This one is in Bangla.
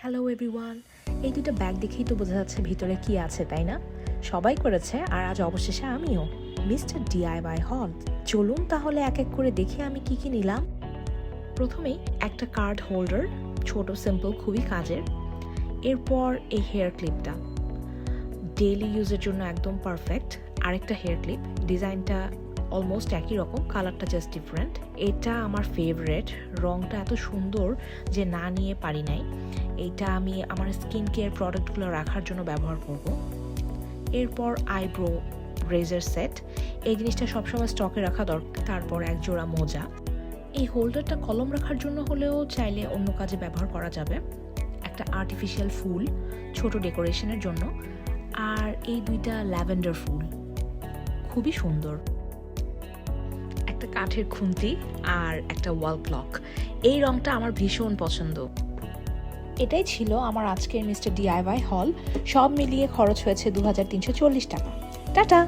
হ্যালো এভরিওয়ান, এই দুটো ব্যাগ দেখেই তো বোঝা যাচ্ছে ভিতরে কি আছে, তাই না? সবাই করেছে, আর আজ অবশেষে আমিও। মিস্টার ডিআইওয়াই হল। চলুন তাহলে এক এক করে দেখি আমি কি কি নিলাম। প্রথমেই একটা কার্ড হোল্ডার, ছোট সিম্পল, খুবই কাজের। এরপর এই হেয়ার ক্লিপটা, ডেইলি ইউজের জন্য একদম পারফেক্ট। আরেকটা হেয়ার ক্লিপ, ডিজাইনটা অলমোস্ট একই রকম, কালারটা জাস্ট ডিফারেন্ট। এটা আমার ফেভারেট, রংটা এত সুন্দর যে না নিয়ে পারি নাই। এইটা আমি আমার স্কিন কেয়ার প্রোডাক্টগুলো রাখার জন্য ব্যবহার করব। এরপর আইব্রো রেজার সেট, এই জিনিসটা সবসময় স্টকে রাখা দরকার। তারপর এক জোড়া মোজা। এই হোল্ডারটা কলম রাখার জন্য হলেও চাইলে অন্য কাজে ব্যবহার করা যাবে। একটা আর্টিফিশিয়াল ফুল, ছোট ডেকোরেশনের জন্য। আর এই দুইটা ল্যাভেন্ডার ফুল, খুবই সুন্দর। একটা কাঠের খুন্তি আর একটা ওয়াল ক্লক, এই রংটা আমার ভীষণ পছন্দ। এটাই ছিল আমার আজকের মিস্টার ডিআইওয়াই হল। সব মিলিয়ে খরচ হয়েছে 2340 টাকা। টাটা।